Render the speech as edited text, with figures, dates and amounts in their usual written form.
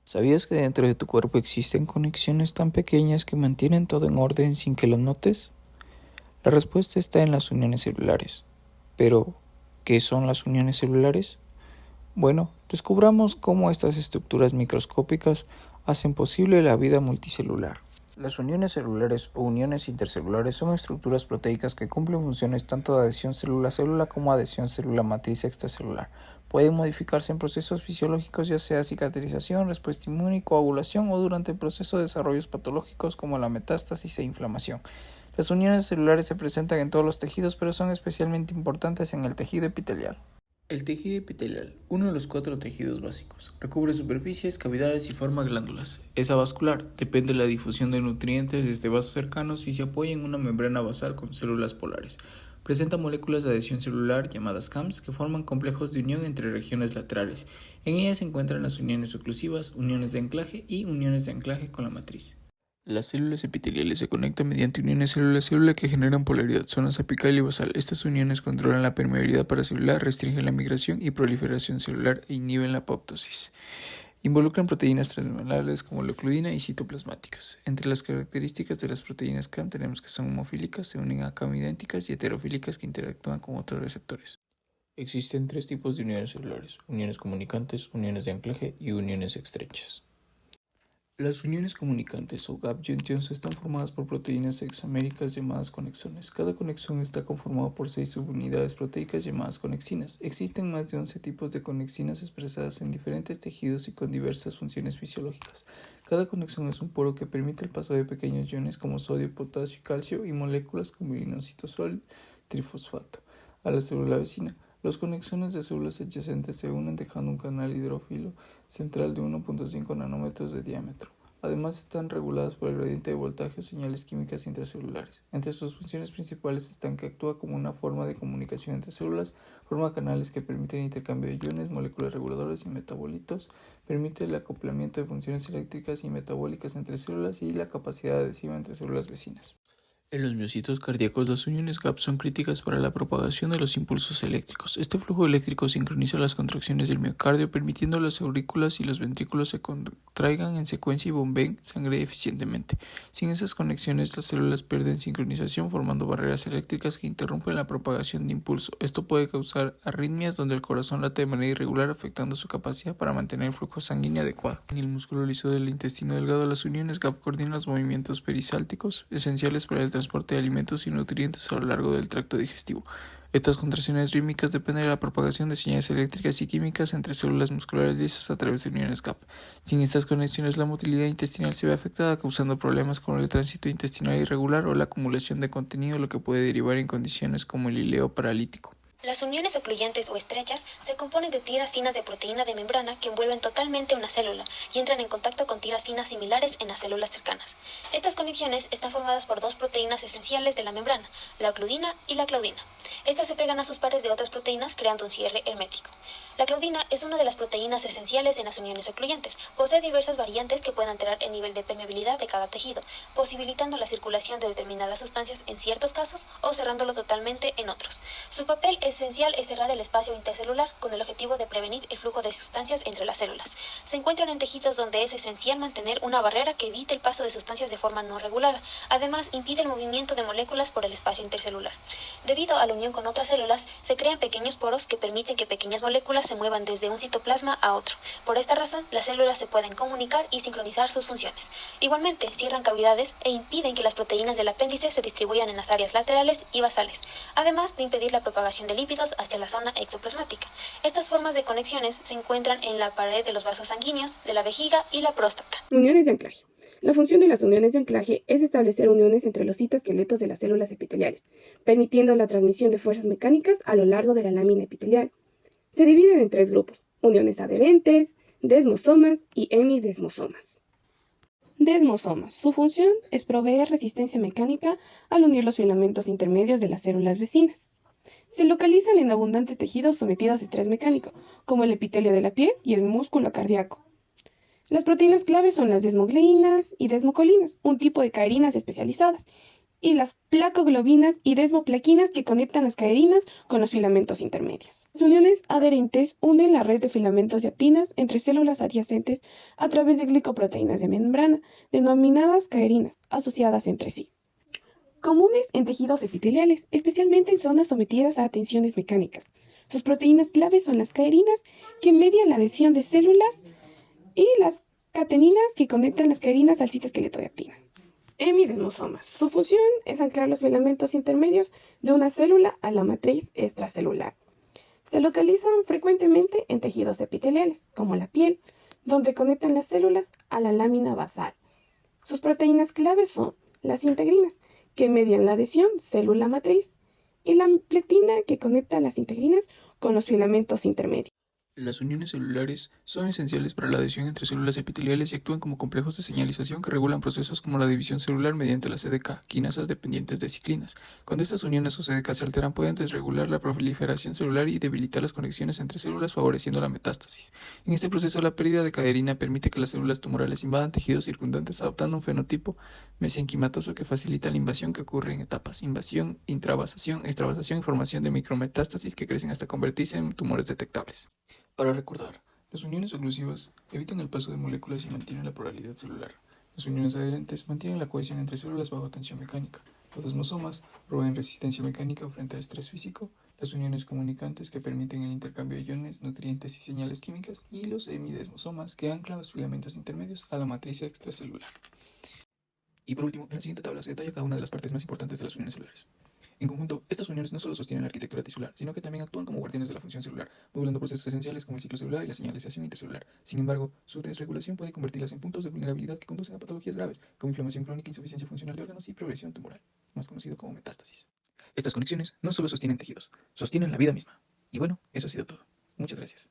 ¿Sabías que dentro de tu cuerpo existen conexiones tan pequeñas que mantienen todo en orden sin que las notes? La respuesta está en las uniones celulares. Pero, ¿qué son las uniones celulares? Bueno, descubramos cómo estas estructuras microscópicas hacen posible la vida multicelular. Las uniones celulares o uniones intercelulares son estructuras proteicas que cumplen funciones tanto de adhesión célula-célula como adhesión célula-matriz extracelular. Pueden modificarse en procesos fisiológicos, ya sea cicatrización, respuesta inmune, coagulación o durante el proceso de desarrollos patológicos como la metástasis e inflamación. Las uniones celulares se presentan en todos los tejidos, pero son especialmente importantes en el tejido epitelial. El tejido epitelial, uno de los 4 tejidos básicos, recubre superficies, cavidades y forma glándulas. Es avascular, depende de la difusión de nutrientes desde vasos cercanos y se apoya en una membrana basal con células polares. Presenta moléculas de adhesión celular llamadas CAMs que forman complejos de unión entre regiones laterales. En ellas se encuentran las uniones oclusivas, uniones de anclaje y uniones de anclaje con la matriz. Las células epiteliales se conectan mediante uniones célula-célula que generan polaridad, zonas apical y basal. Estas uniones controlan la permeabilidad paracelular, restringen la migración y proliferación celular e inhiben la apoptosis. Involucran proteínas transmembranables como la ocludina y citoplasmáticas. Entre las características de las proteínas CAM tenemos que son homofílicas, se unen a CAM idénticas y heterofílicas que interactúan con otros receptores. Existen 3 tipos de uniones celulares: uniones comunicantes, uniones de anclaje y uniones estrechas. Las uniones comunicantes o gap junctions están formadas por proteínas hexaméricas llamadas conexones. Cada conexión está conformado por 6 subunidades proteicas llamadas conexinas. Existen más de 11 tipos de conexinas expresadas en diferentes tejidos y con diversas funciones fisiológicas. Cada conexión es un poro que permite el paso de pequeños iones como sodio, potasio y calcio y moléculas como el inositosol trifosfato a la célula vecina. Los conexones de células adyacentes se unen dejando un canal hidrófilo central de 1.5 nanómetros de diámetro. Además, están reguladas por el gradiente de voltaje o señales químicas intracelulares. Entre sus funciones principales están que actúa como una forma de comunicación entre células, forma canales que permiten el intercambio de iones, moléculas reguladoras y metabolitos, permite el acoplamiento de funciones eléctricas y metabólicas entre células y la capacidad adhesiva entre células vecinas. En los miocitos cardíacos, las uniones gap son críticas para la propagación de los impulsos eléctricos. Este flujo eléctrico sincroniza las contracciones del miocardio, permitiendo que las aurículas y los ventrículos se contraigan en secuencia y bombeen sangre eficientemente. Sin esas conexiones, las células pierden sincronización, formando barreras eléctricas que interrumpen la propagación de impulso. Esto puede causar arritmias donde el corazón late de manera irregular, afectando su capacidad para mantener el flujo sanguíneo adecuado. En el músculo liso del intestino delgado, las uniones gap coordinan los movimientos perisálticos, esenciales para el transporte de alimentos y nutrientes a lo largo del tracto digestivo. Estas contracciones rítmicas dependen de la propagación de señales eléctricas y químicas entre células musculares lisas a través de uniones gap. Sin estas conexiones, la motilidad intestinal se ve afectada, causando problemas como el tránsito intestinal irregular o la acumulación de contenido, lo que puede derivar en condiciones como el ileo paralítico. Las uniones ocluyentes o estrechas se componen de tiras finas de proteína de membrana que envuelven totalmente una célula y entran en contacto con tiras finas similares en las células cercanas. Estas conexiones están formadas por 2 proteínas esenciales de la membrana, la ocludina y la claudina. Estas se pegan a sus pares de otras proteínas creando un cierre hermético. La claudina es una de las proteínas esenciales en las uniones ocluyentes. Posee diversas variantes que pueden alterar el nivel de permeabilidad de cada tejido, posibilitando la circulación de determinadas sustancias en ciertos casos o cerrándolo totalmente en otros. Su papel esencial es cerrar el espacio intercelular con el objetivo de prevenir el flujo de sustancias entre las células. Se encuentran en tejidos donde es esencial mantener una barrera que evite el paso de sustancias de forma no regulada. Además, impide el movimiento de moléculas por el espacio intercelular. Debido a la unión con otras células, se crean pequeños poros que permiten que pequeñas moléculas se muevan desde un citoplasma a otro. Por esta razón, las células se pueden comunicar y sincronizar sus funciones. Igualmente, cierran cavidades e impiden que las proteínas del apéndice se distribuyan en las áreas laterales y basales, además de impedir la propagación de lípidos hacia la zona exoplasmática. Estas formas de conexiones se encuentran en la pared de los vasos sanguíneos, de la vejiga y la próstata. Uniones de anclaje. La función de las uniones de anclaje es establecer uniones entre los citoesqueletos de las células epiteliales, permitiendo la transmisión de fuerzas mecánicas a lo largo de la lámina epitelial. Se dividen en 3 grupos: uniones adherentes, desmosomas y hemidesmosomas. Desmosomas. Su función es proveer resistencia mecánica al unir los filamentos intermedios de las células vecinas. Se localizan en abundantes tejidos sometidos a estrés mecánico, como el epitelio de la piel y el músculo cardíaco. Las proteínas claves son las desmogleínas y desmocolinas, un tipo de caerinas especializadas, y las placoglobinas y desmoplaquinas que conectan las caerinas con los filamentos intermedios. Las uniones adherentes unen la red de filamentos de actinas entre células adyacentes a través de glicoproteínas de membrana, denominadas caerinas, asociadas entre sí. Comunes en tejidos epiteliales, especialmente en zonas sometidas a tensiones mecánicas. Sus proteínas claves son las caerinas, que median la adhesión de células, y las cateninas, que conectan las caerinas al citoesqueleto de actina. Hemidesmosomas. Su función es anclar los filamentos intermedios de una célula a la matriz extracelular. Se localizan frecuentemente en tejidos epiteliales, como la piel, donde conectan las células a la lámina basal. Sus proteínas claves son las integrinas, que median la adhesión célula-matriz, y la pletina, que conecta las integrinas con los filamentos intermedios. Las uniones celulares son esenciales para la adhesión entre células epiteliales y actúan como complejos de señalización que regulan procesos como la división celular mediante la CDK, quinasas dependientes de ciclinas. Cuando estas uniones o CDK se alteran, pueden desregular la proliferación celular y debilitar las conexiones entre células, favoreciendo la metástasis. En este proceso, la pérdida de caderina permite que las células tumorales invadan tejidos circundantes, adoptando un fenotipo mesenquimatoso que facilita la invasión, que ocurre en etapas: invasión, intravasación, extravasación y formación de micrometástasis que crecen hasta convertirse en tumores detectables. Para recordar, las uniones oclusivas evitan el paso de moléculas y mantienen la polaridad celular. Las uniones adherentes mantienen la cohesión entre células bajo tensión mecánica. Los desmosomas proveen resistencia mecánica frente a estrés físico. Las uniones comunicantes, que permiten el intercambio de iones, nutrientes y señales químicas. Y los hemidesmosomas, que anclan los filamentos intermedios a la matriz extracelular. Y por último, en la siguiente tabla se detalla cada una de las partes más importantes de las uniones celulares. En conjunto, estas uniones no solo sostienen la arquitectura tisular, sino que también actúan como guardianes de la función celular, modulando procesos esenciales como el ciclo celular y la señalización intercelular. Sin embargo, su desregulación puede convertirlas en puntos de vulnerabilidad que conducen a patologías graves, como inflamación crónica, insuficiencia funcional de órganos y progresión tumoral, más conocido como metástasis. Estas conexiones no solo sostienen tejidos, sostienen la vida misma. Y bueno, eso ha sido todo. Muchas gracias.